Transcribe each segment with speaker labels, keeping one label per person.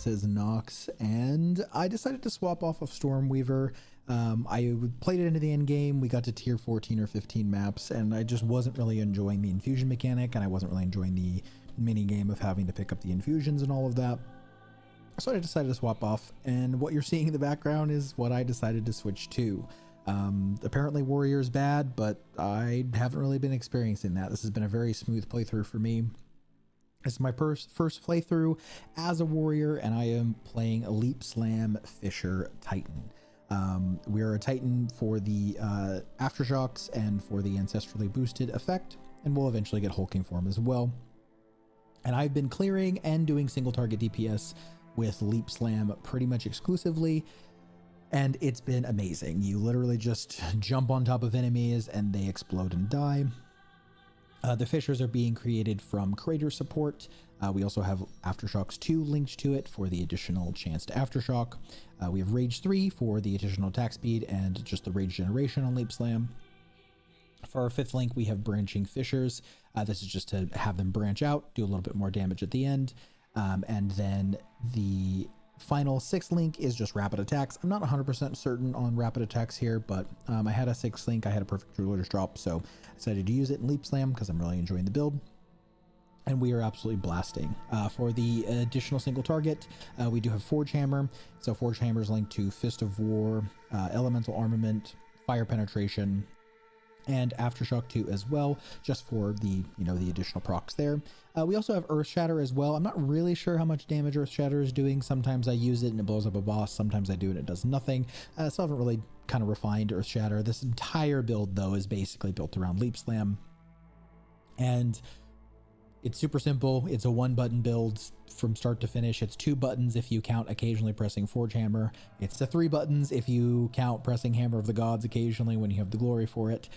Speaker 1: this is Nox, and I decided to swap off of Stormweaver. I played it into the end game. We got to tier 14 or 15 maps, and I just wasn't really enjoying the infusion mechanic, and I wasn't really enjoying the mini game of having to pick up the infusions and all of that. So I decided to swap off, and what you're seeing in the background is what I decided to switch to. Apparently Warrior is bad, but I haven't really been experiencing that. This has been a very smooth playthrough for me. This is my first playthrough as a warrior, and I am playing a Leap Slam Fisher Titan. We are a Titan for the Aftershocks and for the ancestrally boosted effect, and we'll eventually get hulking form as well. And I've been clearing and doing single target DPS with Leap Slam pretty much exclusively, and it's been amazing. You literally just jump on top of enemies and they explode and die. The Fishers are being created from Crater support. We also have Aftershocks 2 linked to it for the additional chance to Aftershock. We have Rage 3 for the additional attack speed and just the rage generation on Leap Slam. For our 5th link, we have Branching Fishers. This is just to have them branch out, do a little bit more damage at the end. And then the final 6th link is just rapid attacks. I'm not 100% certain on rapid attacks here, but I had a 6th link. I had a perfect Ruler's drop, so I decided to use it in Leap Slam because I'm really enjoying the build. And we are absolutely blasting. For the additional single target, we do have Forge Hammer. So Forge Hammer is linked to Fist of War, Elemental Armament, Fire Penetration, and Aftershock 2 as well, just for the, the additional procs there. We also have Earth Shatter as well. I'm not really sure how much damage Earth Shatter is doing. Sometimes I use it and it blows up a boss. Sometimes I do it and it does nothing. So I haven't really kind of refined Earth Shatter. This entire build, though, is basically built around Leap Slam. And it's super simple. It's a 1-button build from start to finish. It's 2 buttons if you count occasionally pressing Forge Hammer. It's the 3 buttons if you count pressing Hammer of the Gods occasionally when you have the glory for it.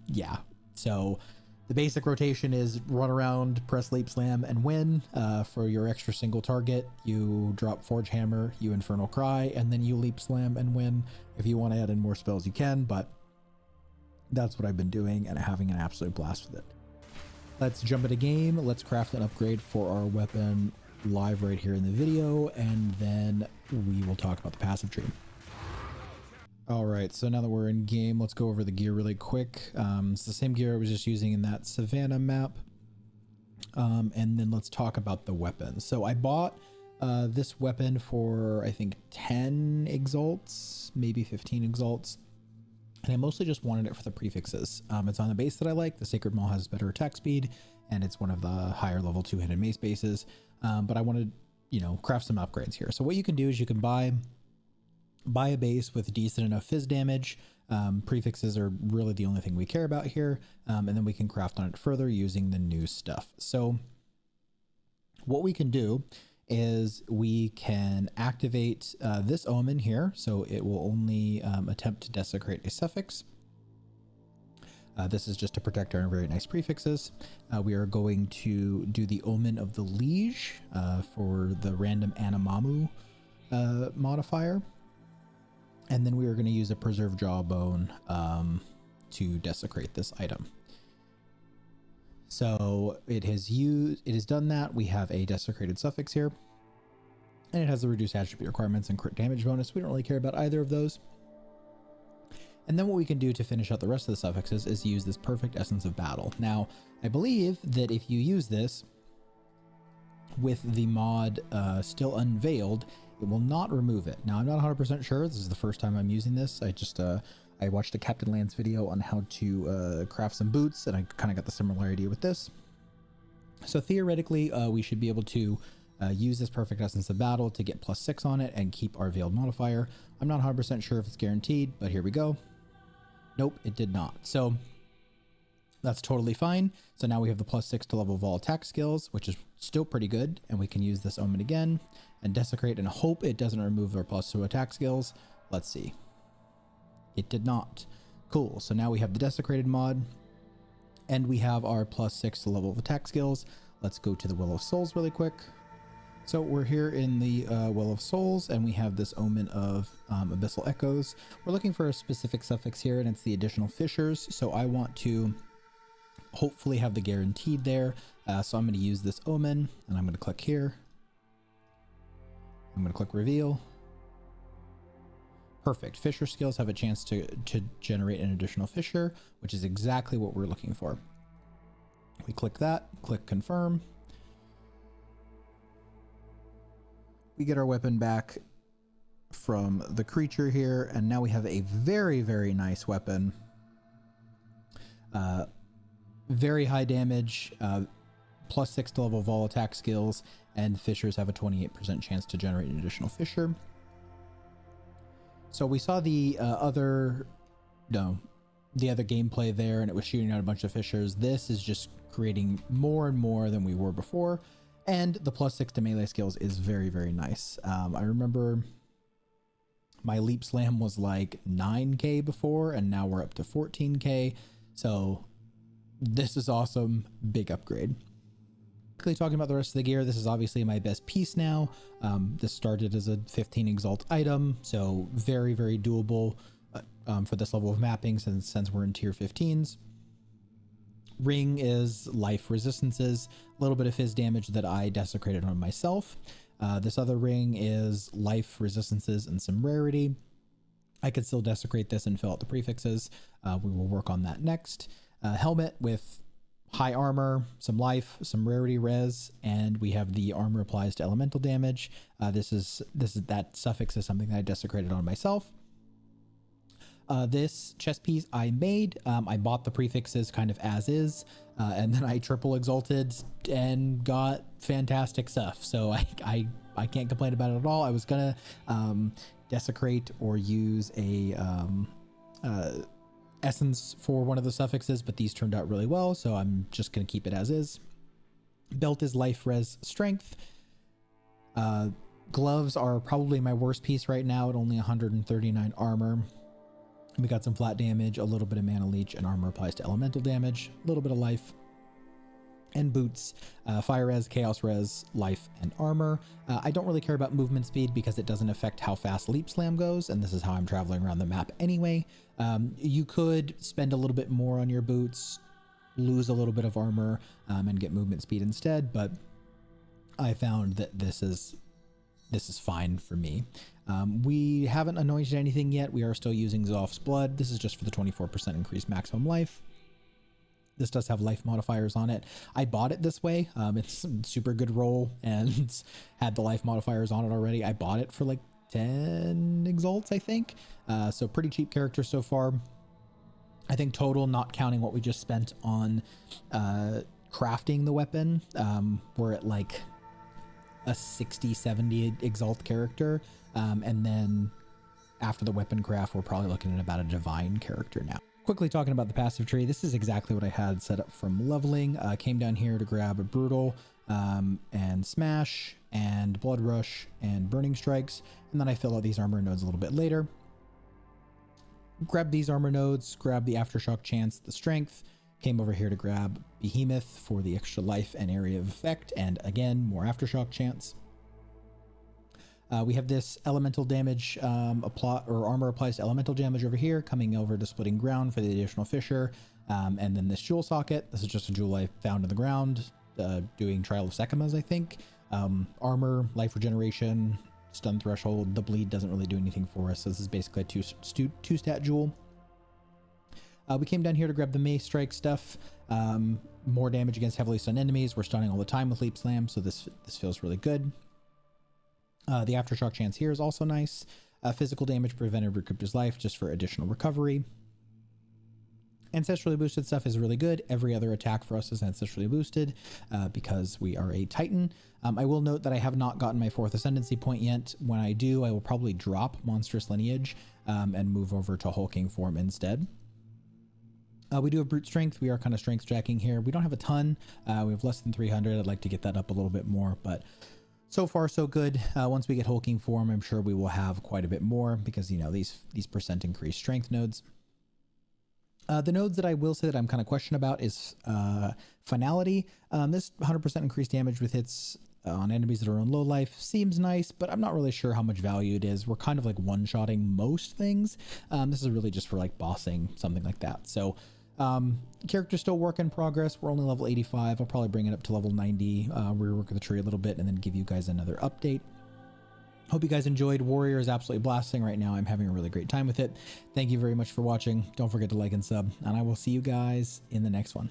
Speaker 1: Yeah, so the basic rotation is run around, press Leap Slam, and win. For your extra single target, you drop Forge Hammer, you Infernal Cry, and then you Leap Slam and win. If you want to add in more spells, you can, but that's what I've been doing, and having an absolute blast with it. Let's jump into game. Let's craft an upgrade for our weapon live right here in the video, and then we will talk about the passive tree. All right, so now that we're in game, let's go over the gear really quick. It's the same gear I was just using in that Savannah map. And then let's talk about the weapon. So I bought this weapon for, I think, 10 exalts, maybe 15 exalts. And I mostly just wanted it for the prefixes. It's on a base that I like. The Sacred Maul has better attack speed, and it's one of the higher level 2-handed mace bases. But I wanted, craft some upgrades here. So what you can do is you can buy a base with decent enough fizz damage. Prefixes are really the only thing we care about here. And then we can craft on it further using the new stuff. So what we can do is we can activate this omen here. So it will only attempt to desecrate a suffix. This is just to protect our very nice prefixes. We are going to do the Omen of the Liege for the random Animamu modifier. And then we are going to use a Preserved Jawbone to desecrate this item. So it has done that. We have a desecrated suffix here, and it has the reduced attribute requirements and crit damage bonus. We don't really care about either of those. And then what we can do to finish out the rest of the suffixes is use this Perfect Essence of Battle. Now, I believe that if you use this with the mod still unveiled, it will not remove it. Now, I'm not 100% sure. This is the first time I'm using this. I watched a Captain Lance video on how to craft some boots, and I kind of got the similarity with this. So theoretically, we should be able to use this Perfect Essence of Battle to get +6 on it and keep our Veiled modifier. I'm not 100% sure if it's guaranteed, but here we go. Nope, it did not. So that's totally fine. So now we have the +6 to level of all attack skills, which is still pretty good. And we can use this omen again and desecrate and hope it doesn't remove our +2 attack skills. Let's see. It did not. Cool. So now we have the desecrated mod and we have our +6 to level of attack skills. Let's go to the Will of Souls really quick. So we're here in the Well of Souls, and we have this Omen of Abyssal Echoes. We're looking for a specific suffix here, and it's the additional Fishers. So I want to hopefully have the guaranteed there. So I'm going to use this Omen, and I'm going to click here. I'm going to click reveal. Perfect. Fissure skills have a chance to generate an additional fissure, which is exactly what we're looking for. We click that, click confirm. We get our weapon back from the creature here, and now we have a very, very nice weapon. Very high damage, +6 to level vol attack skills, and fissures have a 28% chance to generate an additional fissure. So we saw the other gameplay there, and it was shooting out a bunch of fissures. This is just creating more and more than we were before, and the +6 to melee skills is very, very nice. I remember my leap slam was like 9k before, and now we're up to 14k. So this is awesome. Big upgrade. Quickly talking about the rest of the gear, this is obviously my best piece now. This started as a 15 exalt item, so very, very doable for this level of mapping since we're in tier 15s. Ring is life resistances, a little bit of his damage that I desecrated on myself. This other ring is life resistances and some rarity. I could still desecrate this and fill out the prefixes. We will work on that next. Helmet with high armor, some life, some rarity res, and we have the armor applies to elemental damage. That suffix is something that I desecrated on myself. This chest piece I made, I bought the prefixes kind of as is, and then I triple exalted and got fantastic stuff. So I can't complain about it at all. I was gonna desecrate or use a essence for one of the suffixes, but these turned out really well, so I'm just gonna keep it as is. Belt is life res strength. Gloves are probably my worst piece right now at only 139 armor. We got some flat damage, a little bit of mana leech, and armor applies to elemental damage, a little bit of life. And boots, fire res, chaos res, life, and armor. I don't really care about movement speed because it doesn't affect how fast leap slam goes, and this is how I'm traveling around the map anyway. You could spend a little bit more on your boots, lose a little bit of armor, and get movement speed instead, but I found that this is fine for me. We haven't anointed anything yet. We are still using Zoph's blood. This is just for the 24% increased maximum life. This does have life modifiers on it. I bought it this way. It's a super good roll and had the life modifiers on it already. I bought it for like 10 exalts, I think. So pretty cheap character so far. I think total, not counting what we just spent on crafting the weapon, we're at like a 60-70 exalt character, and then after the weapon craft we're probably looking at about a divine character now. Quickly talking about the passive tree, this is exactly what I had set up from leveling. Came down here to grab a brutal and smash and blood rush and burning strikes, and then I fill out these armor nodes a little bit later. Grab these armor nodes, grab the aftershock chance, the strength. Came over here to grab Behemoth for the extra life and area of effect, and again, more aftershock chance. We have this elemental damage armor applies to elemental damage over here, coming over to splitting ground for the additional fissure, and then this jewel socket. This is just a jewel I found in the ground, doing Trial of Sekimas, I think. Armor, life regeneration, stun threshold. The bleed doesn't really do anything for us, so this is basically a two stat jewel. We came down here to grab the mace strike stuff. More damage against heavily stunned enemies. We're stunning all the time with leap slam, so this feels really good. The aftershock chance here is also nice. Physical damage prevented recruiter's life just for additional recovery. Ancestrally boosted stuff is really good. Every other attack for us is ancestrally boosted because we are a Titan. I will note that I have not gotten my 4th ascendancy point yet. When I do, I will probably drop monstrous lineage and move over to hulking form instead. We do have brute strength. We are kind of strength jacking here. We don't have a ton. We have less than 300. I'd like to get that up a little bit more, but so far so good. Once we get hulking form, I'm sure we will have quite a bit more because, you know, these percent increased strength nodes. The nodes that I will say that I'm kind of questioned about is finality. This 100% increased damage with hits on enemies that are on low life seems nice, but I'm not really sure how much value it is. We're kind of like one-shotting most things. This is really just for like bossing, something like that. So character still work in progress. We're only level 85. I'll probably bring it up to level 90, rework the tree a little bit, and then give you guys another update. Hope you guys enjoyed. Warrior is absolutely blasting right now. I'm having a really great time with it. Thank you very much for watching. Don't forget to like and sub, and I will see you guys in the next one.